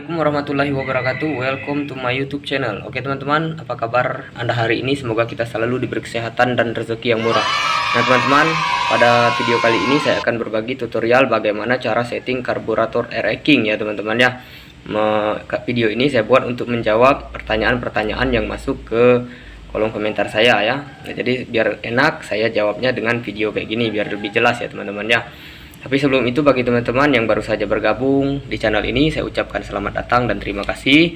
Assalamualaikum warahmatullahi wabarakatuh. Welcome to my YouTube channel. Oke teman-teman, apa kabar Anda hari ini? Semoga kita selalu diberi kesehatan dan rezeki yang murah. Nah teman-teman, pada video kali ini saya akan berbagi tutorial bagaimana cara setting karburator air racking ya teman-teman ya. Video ini saya buat untuk menjawab pertanyaan-pertanyaan yang masuk ke kolom komentar saya ya. Nah, jadi biar enak saya jawabnya dengan video kayak gini biar lebih jelas ya teman-teman ya. Tapi sebelum itu, bagi teman-teman yang baru saja bergabung di channel ini, saya ucapkan selamat datang dan terima kasih.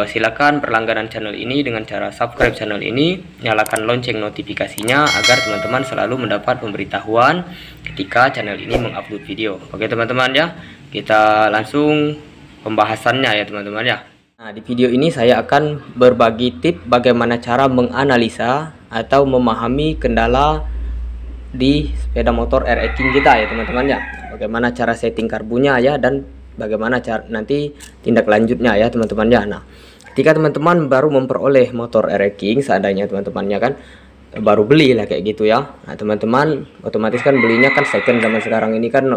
Silakan berlangganan channel ini dengan cara subscribe channel ini, nyalakan lonceng notifikasinya agar teman-teman selalu mendapat pemberitahuan ketika channel ini mengupload video. Oke teman-teman ya, kita langsung pembahasannya ya teman-teman ya. Nah, di video ini saya akan berbagi tips bagaimana cara menganalisa atau memahami kendala di sepeda motor air racking kita ya teman-teman ya. Bagaimana cara setting karbunya ya, dan bagaimana cara nanti tindak lanjutnya ya teman-teman ya. Nah, ketika teman-teman baru memperoleh motor air racking, seandainya teman-temannya kan baru beli lah kayak gitu ya. Nah, teman-teman otomatis kan belinya kan second, zaman sekarang ini kan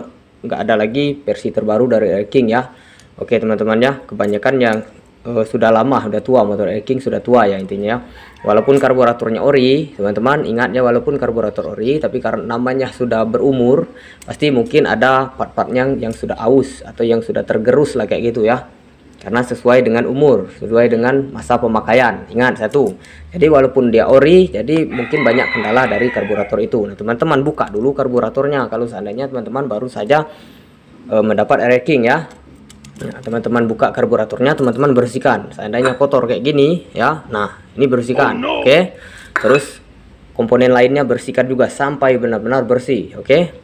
nggak ada lagi versi terbaru dari air racking ya. Oke teman-teman ya, kebanyakan yang sudah lama, sudah tua, motor air racking sudah tua ya intinya ya. Walaupun karburatornya ori, teman-teman ingat ya, walaupun karburator ori, tapi karena namanya sudah berumur, pasti mungkin ada part-partnya yang sudah aus atau yang sudah tergerus lah kayak gitu ya. Karena sesuai dengan umur, sesuai dengan masa pemakaian. Ingat satu, jadi walaupun dia ori, jadi mungkin banyak kendala dari karburator itu. Nah teman-teman buka dulu karburatornya kalau seandainya teman-teman baru saja mendapat air racking ya. Nah, teman-teman buka karburatornya, teman-teman bersihkan. Seandainya kotor kayak gini ya, nah ini bersihkan. Oke, terus komponen lainnya bersihkan juga sampai benar-benar bersih. Oke,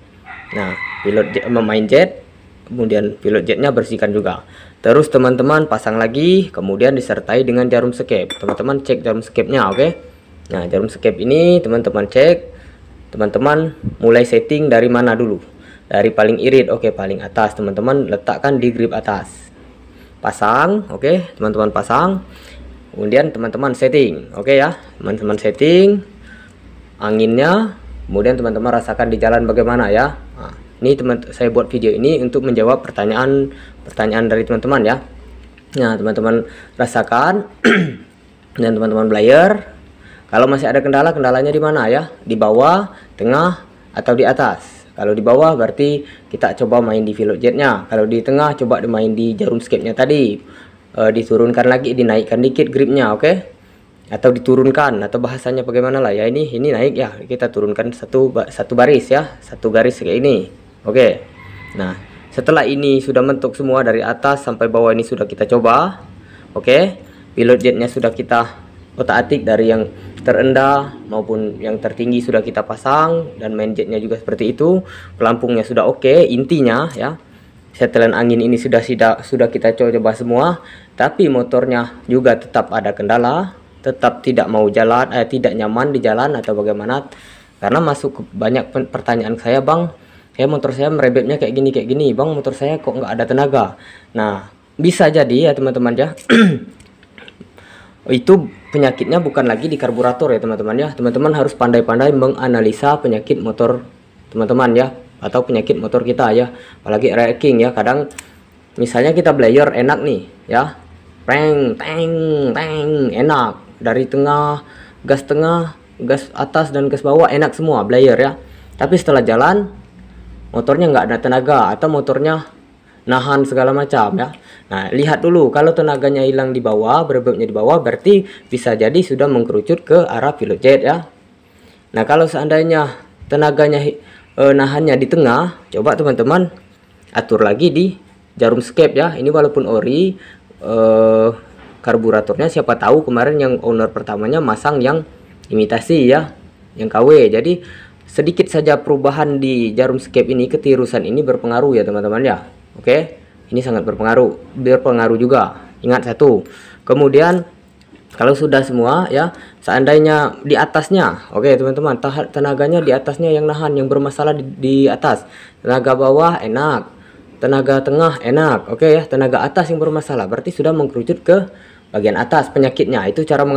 nah pilot jet, main jet, kemudian pilot jetnya bersihkan juga. Terus teman-teman pasang lagi, kemudian disertai dengan jarum skep. Teman-teman cek jarum skepnya. Oke, nah jarum skep ini teman-teman cek. Teman-teman mulai setting dari mana dulu? Dari paling irit. Oke, paling atas teman-teman letakkan di grip atas, pasang. Oke teman-teman pasang, kemudian teman-teman setting. Oke ya teman-teman setting anginnya, kemudian teman-teman rasakan di jalan bagaimana ya. Nah, ini saya buat video ini untuk menjawab pertanyaan dari teman-teman ya. Nah teman-teman rasakan dan teman-teman belayer kalau masih ada kendalanya di mana ya, di bawah, tengah, atau di atas. Kalau di bawah berarti kita coba main di pilot jetnya. Kalau di tengah coba main di jarum skepnya tadi. Diturunkan lagi, dinaikkan dikit gripnya, oke? Atau diturunkan, atau bahasanya bagaimana lah ya, ini naik ya, kita turunkan satu baris ya, satu garis kayak ini. Oke. Nah, setelah ini sudah mentok semua dari atas sampai bawah, ini sudah kita coba. Oke. Pilot jetnya sudah kita otak-atik dari yang terendah maupun yang tertinggi sudah kita pasang, dan main jetnya juga seperti itu. Pelampungnya sudah oke. Intinya ya, setelan angin ini sudah kita coba semua, tapi motornya juga tetap ada kendala, tetap tidak mau jalan, tidak nyaman di jalan atau bagaimana. Karena masuk ke banyak pertanyaan saya, bang, motor saya merebetnya kayak gini, bang, motor saya kok nggak ada tenaga. Nah bisa jadi ya teman-teman ya itu penyakitnya bukan lagi di karburator ya teman-teman ya. Teman-teman harus pandai-pandai menganalisa penyakit motor teman-teman ya, atau penyakit motor kita ya, apalagi air racking ya. Kadang misalnya kita belayer enak nih ya, teng enak dari tengah, gas atas dan gas bawah enak semua belayer ya, tapi setelah jalan motornya nggak ada tenaga atau motornya nahan segala macam ya. Nah lihat dulu, kalau tenaganya hilang di bawah, berebetnya di bawah, berarti bisa jadi sudah mengkerucut ke arah pilot jet ya. Nah kalau seandainya tenaganya nahannya di tengah, coba teman-teman atur lagi di jarum skep ya. Ini walaupun ori, karburatornya siapa tahu kemarin yang owner pertamanya masang yang imitasi ya, yang KW. Jadi sedikit saja perubahan di jarum skep ini, ketirusan ini berpengaruh ya teman-teman ya. Oke, ini sangat berpengaruh juga. Ingat satu. Kemudian kalau sudah semua ya, seandainya di atasnya, oke teman-teman, tenaganya di atasnya yang nahan, yang bermasalah di atas. Tenaga bawah enak, tenaga tengah enak, oke ya. Tenaga atas yang bermasalah berarti sudah mengkerucut ke bagian atas penyakitnya. Itu cara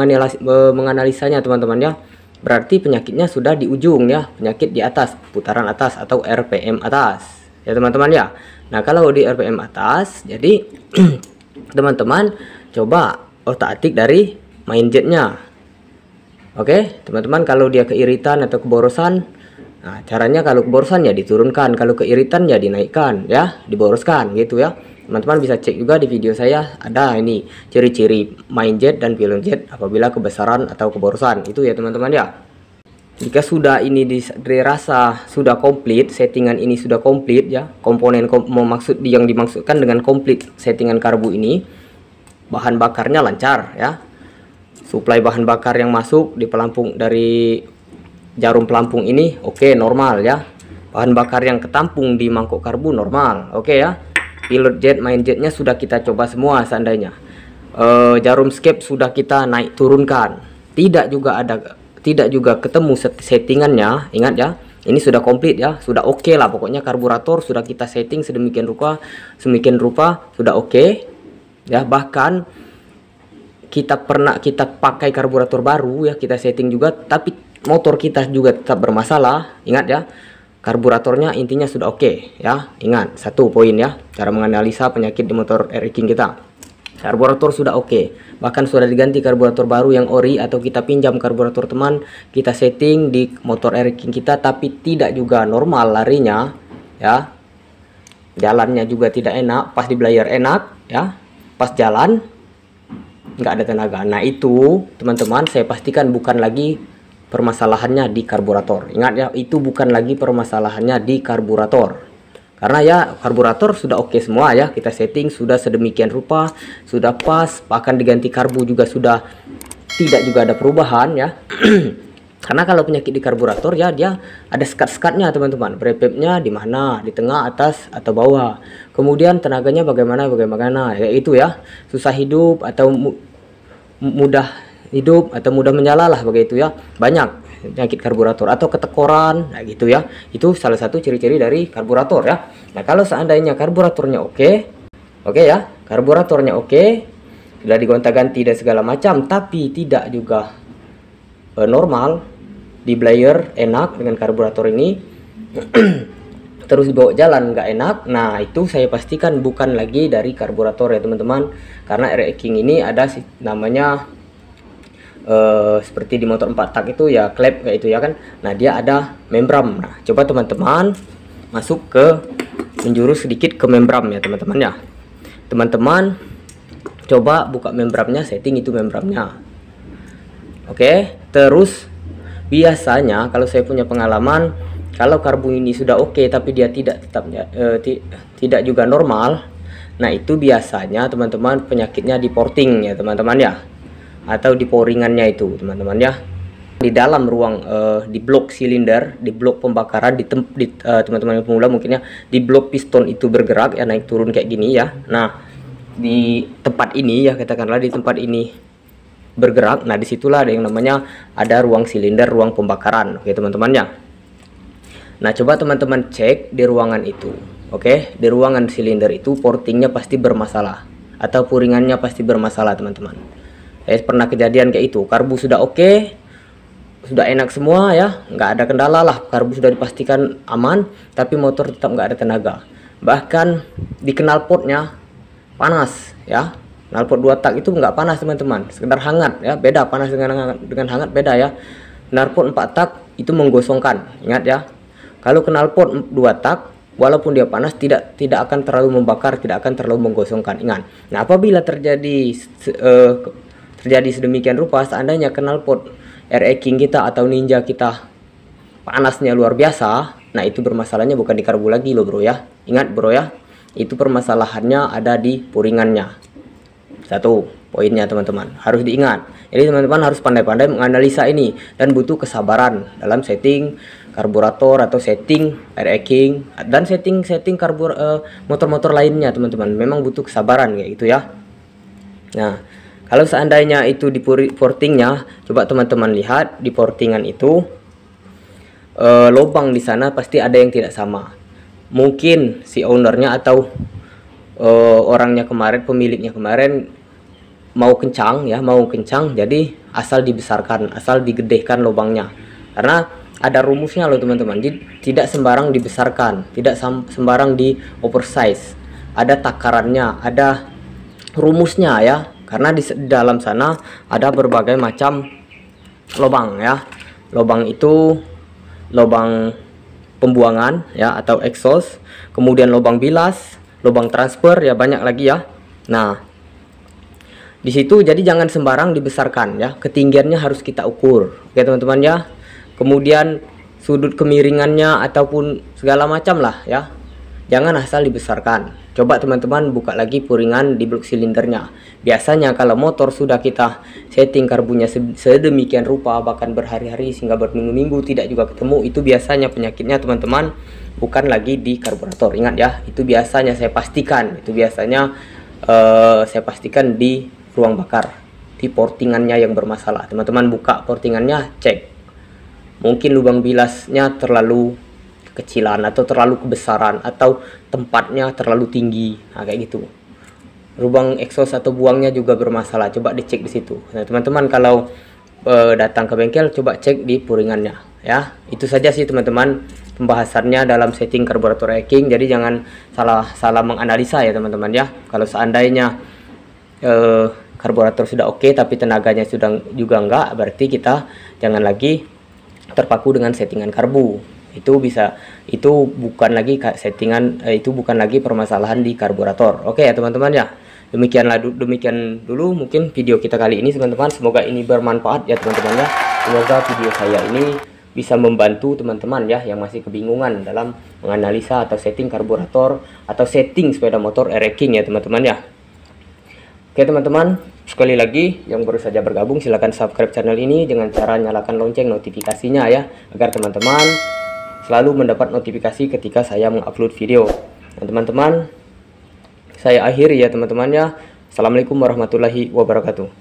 menganalisanya teman-teman ya. Berarti penyakitnya sudah di ujung ya, penyakit di atas, putaran atas atau RPM atas ya teman-teman ya. Nah kalau di RPM atas, jadi teman-teman coba otak-atik dari main jetnya. Oke, teman-teman, kalau dia keiritan atau keborosan, nah caranya kalau keborosan ya diturunkan, kalau keiritan ya dinaikkan, ya diboroskan gitu ya. Teman-teman bisa cek juga di video saya, ada ini ciri-ciri main jet dan pilot jet apabila kebesaran atau keborosan itu ya teman-teman ya. Jika sudah ini dirasa sudah komplit, settingan ini sudah komplit ya, komponen maksud yang dimaksudkan dengan komplit settingan karbu ini, bahan bakarnya lancar ya, suplai bahan bakar yang masuk di pelampung dari jarum pelampung ini oke, normal ya, bahan bakar yang ketampung di mangkok karbu normal, oke ya. Pilot jet, main jetnya sudah kita coba semua seandainya. Jarum skep sudah kita naik turunkan, tidak juga ketemu settingannya, ingat ya, ini sudah komplit ya, sudah oke lah pokoknya. Karburator sudah kita setting sedemikian rupa sudah oke ya. Bahkan kita pakai karburator baru ya, kita setting juga, tapi motor kita juga tetap bermasalah, ingat ya. Karburatornya intinya sudah oke ya, ingat satu poin ya, cara menganalisa penyakit di motor Air King kita. Karburator sudah oke, bahkan sudah diganti karburator baru yang ori, atau kita pinjam karburator teman, kita setting di motor Air King kita, tapi tidak juga normal larinya ya, jalannya juga tidak enak, pas di belayer enak ya, pas jalan nggak ada tenaga. Nah itu teman-teman saya pastikan bukan lagi permasalahannya di karburator, ingat ya, itu bukan lagi permasalahannya di karburator. Karena ya karburator sudah oke semua ya, kita setting sudah sedemikian rupa, sudah pas, bahkan diganti karbu juga sudah tidak juga ada perubahan ya. Karena kalau penyakit di karburator ya, dia ada sekat-sekatnya teman-teman, brepepnya di mana, di tengah, atas atau bawah, kemudian tenaganya bagaimana ya, itu ya, susah hidup atau mudah hidup atau mudah menyala lah begitu ya, banyak penyakit karburator atau ketekoran, nah gitu ya. Itu salah satu ciri-ciri dari karburator ya. Nah kalau seandainya karburatornya oke ya, karburatornya oke, sudah digonta-ganti dan segala macam, tapi tidak juga normal, di belayer enak dengan karburator ini terus dibawa jalan nggak enak, nah itu saya pastikan bukan lagi dari karburator ya teman-teman. Karena Air King ini ada namanya seperti di motor 4 tak itu ya, klep kayak itu ya kan. Nah dia ada membran. Nah coba teman-teman masuk ke menjurus sedikit ke membran ya teman-teman ya. Teman-teman coba buka membrannya, setting itu membrannya. Oke, terus biasanya kalau saya punya pengalaman, kalau karbu ini sudah oke tapi dia tidak juga normal, nah itu biasanya teman-teman penyakitnya di porting ya teman-teman ya, atau di poringannya itu teman-teman ya, di dalam ruang di blok silinder, di blok pembakaran, teman-teman yang pemula mungkin ya, di blok piston itu bergerak ya, naik turun kayak gini ya. Nah di tempat ini ya, katakanlah di tempat ini bergerak, nah disitulah ada yang namanya ada ruang silinder, ruang pembakaran, oke teman-teman ya. Nah coba teman-teman cek di ruangan itu, oke, di ruangan silinder itu portingnya pasti bermasalah atau puringannya pasti bermasalah teman-teman. Pernah kejadian kayak itu, karbu sudah oke, sudah enak semua ya, nggak ada kendala lah, karbu sudah dipastikan aman, tapi motor tetap nggak ada tenaga. Bahkan di knalpotnya panas ya, knalpot 2 tak itu nggak panas teman-teman, sekedar hangat ya, beda panas dengan hangat beda ya. Knalpot 4 tak itu menggosongkan, ingat ya. Kalau knalpot 2 tak walaupun dia panas tidak akan terlalu membakar, tidak akan terlalu menggosongkan, ingat. Nah apabila terjadi sedemikian rupa, seandainya knalpot Air King kita atau Ninja kita panasnya luar biasa, nah itu bermasalahnya bukan di karbu lagi loh bro ya, ingat bro ya, itu permasalahannya ada di puringannya. Satu poinnya teman-teman harus diingat. Jadi teman-teman harus pandai-pandai menganalisa ini dan butuh kesabaran dalam setting karburator atau setting Air King dan setting motor-motor lainnya teman-teman, memang butuh kesabaran kayak gitu ya. Nah kalau seandainya itu di portingnya, coba teman-teman lihat di portingan itu lubang di sana pasti ada yang tidak sama. Mungkin si ownernya atau orangnya kemarin, pemiliknya kemarin mau kencang ya, jadi asal dibesarkan, asal digedehkan lubangnya. Karena ada rumusnya loh teman-teman, tidak sembarang dibesarkan, tidak sembarang di oversize, ada takarannya, ada rumusnya ya, karena di dalam sana ada berbagai macam lubang ya. Lubang itu lubang pembuangan ya atau exhaust, kemudian lubang bilas, lubang transfer ya, banyak lagi ya. Nah, di situ jadi jangan sembarang dibesarkan ya, ketinggiannya harus kita ukur. Oke teman-teman ya. Kemudian sudut kemiringannya ataupun segala macam lah ya, jangan asal dibesarkan. Coba teman-teman buka lagi puringan di blok silindernya. Biasanya kalau motor sudah kita setting karbunya sedemikian rupa, bahkan berhari-hari sehingga berminggu-minggu tidak juga ketemu, itu biasanya penyakitnya teman-teman bukan lagi di karburator. Ingat ya, itu biasanya saya pastikan, saya pastikan di ruang bakar, di portingannya yang bermasalah. Teman-teman buka portingannya, cek. Mungkin lubang bilasnya terlalu kecilan atau terlalu kebesaran atau tempatnya terlalu tinggi, nah kayak gitu. Lubang exhaust atau buangnya juga bermasalah, coba dicek di situ. Nah teman-teman kalau datang ke bengkel, coba cek di puringannya ya. Itu saja sih teman-teman pembahasannya dalam setting karburator racking. Jadi jangan salah menganalisa ya teman-teman ya. Kalau seandainya karburator sudah oke tapi tenaganya sudah juga enggak, berarti kita jangan lagi terpaku dengan settingan karbu. Itu bukan lagi settingan, itu bukan lagi permasalahan di karburator. Oke ya teman-teman ya. Demikian dulu mungkin video kita kali ini teman-teman. Semoga ini bermanfaat ya teman-teman ya. Semoga video saya ini bisa membantu teman-teman ya yang masih kebingungan dalam menganalisa atau setting karburator atau setting sepeda motor racking ya teman-teman ya. Oke teman-teman, sekali lagi yang baru saja bergabung silahkan subscribe channel ini dengan cara nyalakan lonceng notifikasinya ya, agar teman-teman selalu mendapat notifikasi ketika saya mengupload video. Nah teman-teman, saya akhiri ya teman-teman ya. Assalamualaikum warahmatullahi wabarakatuh.